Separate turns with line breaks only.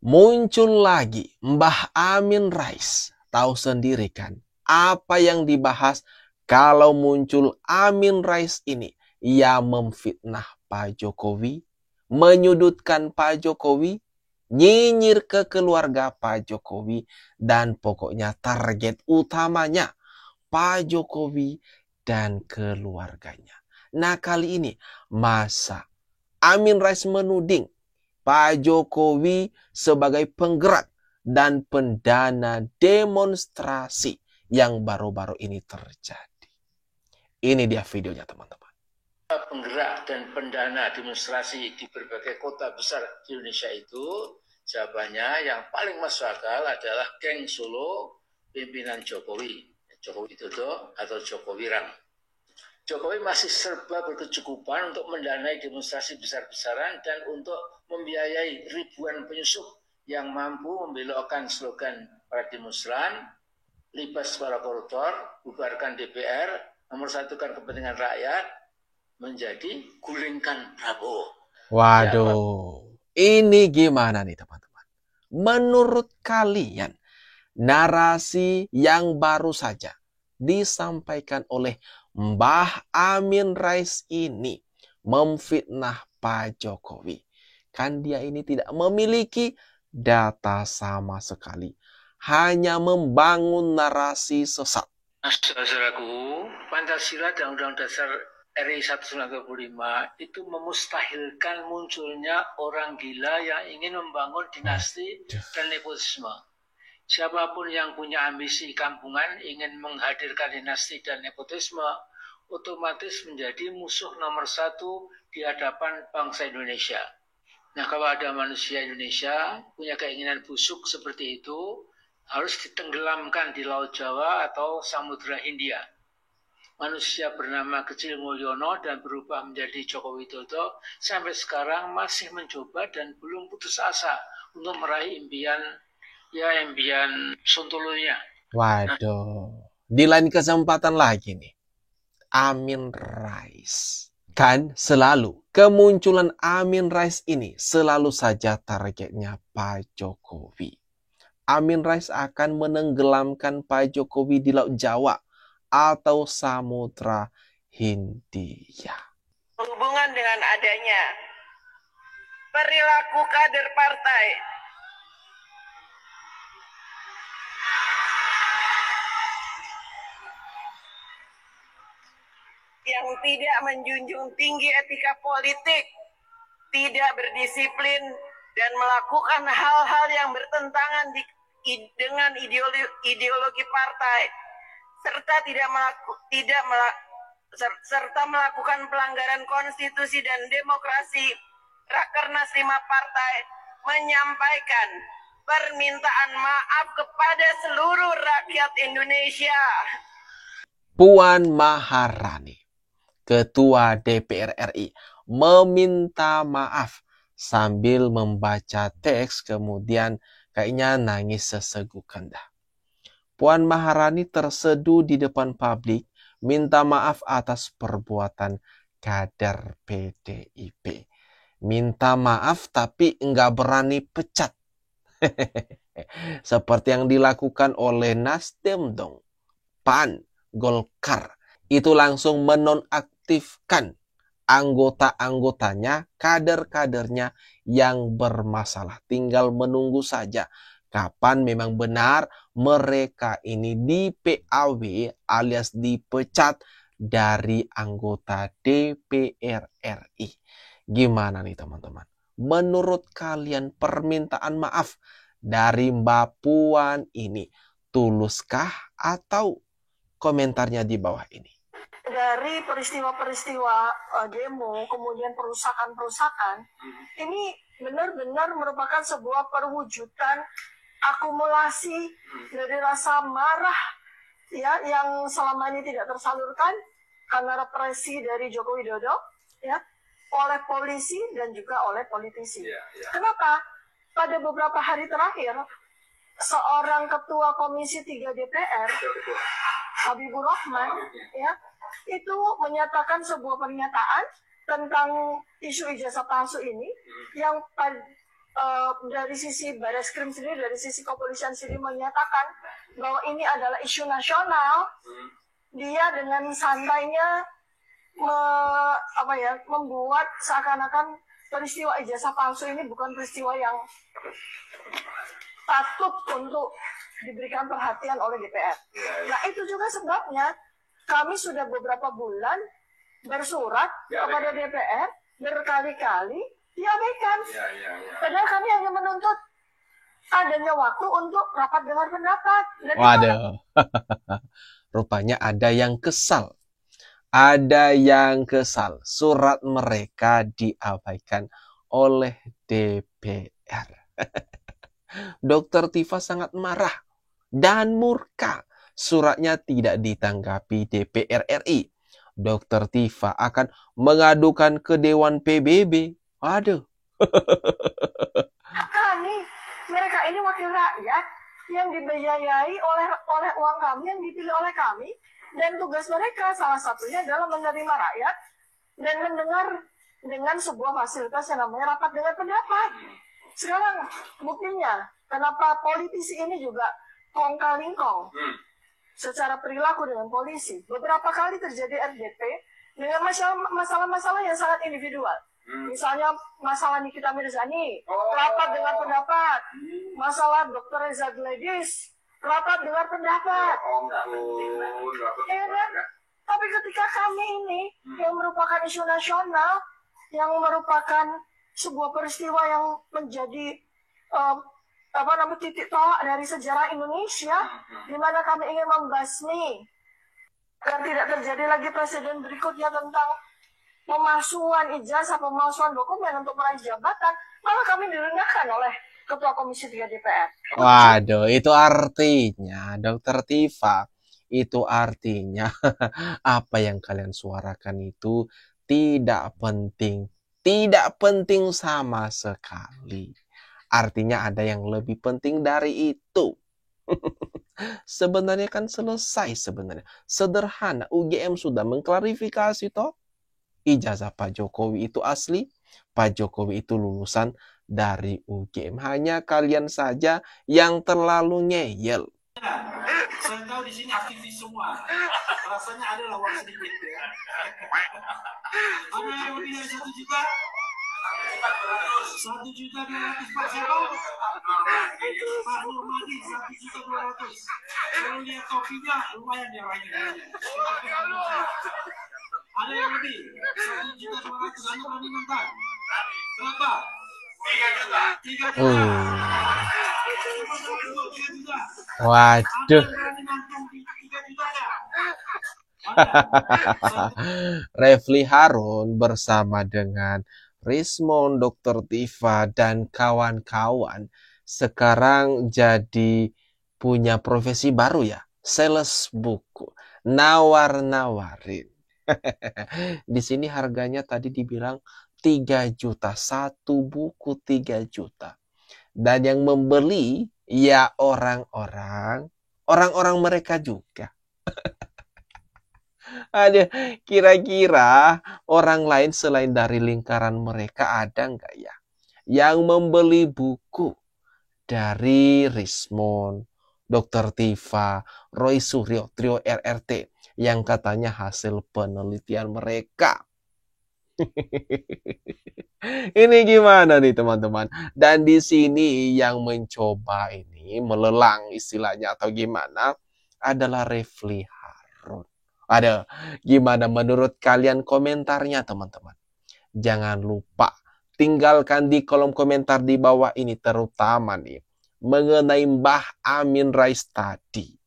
Muncul lagi Mbah Amin Rais. Tahu sendiri kan apa yang dibahas kalau muncul Amin Rais ini. Ia memfitnah Pak Jokowi, menyudutkan Pak Jokowi, nyinyir ke keluarga Pak Jokowi, dan pokoknya target utamanya Pak Jokowi dan keluarganya. Nah, kali ini masa Amin Rais menuding Pak Jokowi sebagai penggerak dan pendana demonstrasi yang baru-baru ini terjadi. Ini dia videonya, teman-teman.
Penggerak dan pendana demonstrasi di berbagai kota besar di Indonesia itu, jawabannya yang paling masuk akal adalah geng Solo pimpinan Jokowi, Joko Widodo atau Joko Wirang. Jokowi masih serba berkecukupan untuk mendanai demonstrasi besar-besaran dan untuk membiayai ribuan penyusup yang mampu membelokkan slogan para demonstran, libas para koruptor, bubarkan DPR, nomor satukan kepentingan rakyat, menjadi gulingkan Prabowo.
Waduh, ini gimana nih teman-teman? Menurut kalian, narasi yang baru saja disampaikan oleh Mbah Amin Rais ini memfitnah Pak Jokowi. Kan dia ini tidak memiliki data sama sekali. Hanya membangun narasi sesat.
Saudaraku, Pancasila dan Undang-Undang Dasar RI 1945 itu memustahilkan munculnya orang gila yang ingin membangun dinasti dan nepotisme. Siapapun yang punya ambisi kampungan ingin menghadirkan dinasti dan nepotisme otomatis menjadi musuh nomor satu di hadapan bangsa Indonesia. Nah, kalau ada manusia Indonesia punya keinginan busuk seperti itu, harus ditenggelamkan di Laut Jawa atau Samudra Hindia. Manusia bernama Kecil Mulyono dan berubah menjadi Joko Widodo sampai sekarang masih mencoba dan belum putus asa untuk meraih impian Sontolonya.
Waduh, di lain kesempatan lagi nih, Amin Rais. Kan selalu kemunculan Amin Rais ini selalu saja targetnya Pak Jokowi. Amin Rais akan menenggelamkan Pak Jokowi di Laut Jawa atau Samudra Hindia.
Berhubungan dengan adanya perilaku kader partai yang tidak menjunjung tinggi etika politik, tidak berdisiplin, dan melakukan hal-hal yang bertentangan dengan ideologi partai, serta melakukan pelanggaran konstitusi dan demokrasi. Rakernas 5 partai menyampaikan permintaan maaf kepada seluruh rakyat Indonesia.
Puan Maharani, Ketua DPR RI, meminta maaf sambil membaca teks, kemudian kayaknya nangis sesegukan dah. Puan Maharani terseduh di depan publik minta maaf atas perbuatan kader PDIP. Minta maaf tapi enggak berani pecat. Seperti yang dilakukan oleh Nasdem dong. PAN, Golkar itu langsung menonaktifkan anggota-anggotanya, kader-kadernya yang bermasalah. Tinggal menunggu saja kapan memang benar mereka ini di PAW alias dipecat dari anggota DPR RI. Gimana nih teman-teman? Menurut kalian permintaan maaf dari Mbak Puan ini tuluskah atau komentarnya di bawah ini?
Dari peristiwa-peristiwa demo, kemudian perusakan-perusakan, ini benar-benar merupakan sebuah perwujudan akumulasi dari rasa marah ya yang selama ini tidak tersalurkan karena represi dari Joko Widodo ya oleh polisi dan juga oleh politisi. Kenapa? Pada beberapa hari terakhir seorang ketua Komisi 3 DPR Habibur Rahman ya itu menyatakan sebuah pernyataan tentang isu ijazah palsu ini yang dari sisi Barreskrim sendiri, dari sisi kepolisian sendiri menyatakan bahwa ini adalah isu nasional, dia dengan santainya membuat seakan-akan peristiwa ijazah palsu ini bukan peristiwa yang patut untuk diberikan perhatian oleh DPR. Nah, itu juga sebabnya kami sudah beberapa bulan bersurat kepada DPR berkali-kali diabaikan. Padahal kami hanya menuntut adanya waktu untuk rapat dengar pendapat.
Waduh, rupanya ada yang kesal. Ada yang kesal. Surat mereka diabaikan oleh DPR. Dr. Tifa sangat marah dan murka. Suratnya tidak ditanggapi DPR RI. Dr. Tifa akan mengadukan ke Dewan PBB. Aduh.
Mereka ini wakil rakyat yang dibiayai oleh uang kami, yang dipilih oleh kami, dan tugas mereka salah satunya adalah menerima rakyat dan mendengar dengan sebuah fasilitas yang namanya rapat dengar pendapat. Sekarang buktinya, kenapa politisi ini juga kong-kali-kong secara perilaku dengan polisi. Beberapa kali terjadi RDP dengan masalah-masalah yang sangat individual. Misalnya masalah Nikita Mirzani, rapat dengar pendapat. Masalah Dr. Reza Gledis, rapat dengar pendapat. Ya kan? Tapi ketika kami ini yang merupakan isu nasional, yang merupakan sebuah peristiwa yang menjadi titik tolak dari sejarah Indonesia, di mana kami ingin membasmi agar tidak terjadi lagi presiden berikutnya tentang pemalsuan ijazah, pemalsuan dokumen untuk meraih jabatan, malah kami direndahkan oleh Ketua Komisi 3 DPR.
Waduh, itu artinya, Dr. Tifa, itu artinya apa yang kalian suarakan itu tidak penting. Tidak penting sama sekali. Artinya ada yang lebih penting dari itu. Sebenarnya kan selesai sebenarnya. Sederhana, UGM sudah mengklarifikasi toh. Ijazah Pak Jokowi itu asli, Pak Jokowi itu lulusan dari UGM. Hanya kalian saja yang terlalu ngeyel.
Saya tahu di sini aktivis semua. Rasanya ada uang sedikit ya. Ada yang lebih dari 1 juta? 1.200.000 Pak siapa? Pak Nurmadi 1.200.000. Kalau lihat topinya lumayan dia orangnya. Ada yang lebih 1.200.000. Anda berani nonton? Berapa? 3 juta.
Waduh. Refli Harun bersama dengan Rismond, Dr. Tifa, dan kawan-kawan sekarang jadi punya profesi baru ya. Sales buku. Nawar-nawarin. Di sini harganya tadi dibilang 3 juta. Satu buku 3 juta. Dan yang membeli ya orang-orang mereka juga. Ada kira-kira orang lain selain dari lingkaran mereka ada nggak ya yang membeli buku dari Rismond, Dr. Tifa, Roy Suryo, Trio RRT yang katanya hasil penelitian mereka? Ini gimana nih teman-teman? Dan di sini yang mencoba ini melelang istilahnya atau gimana adalah Refli Harun. Ada gimana menurut kalian komentarnya teman-teman? Jangan lupa tinggalkan di kolom komentar di bawah ini, terutama nih mengenai Mbah Amin Rais tadi.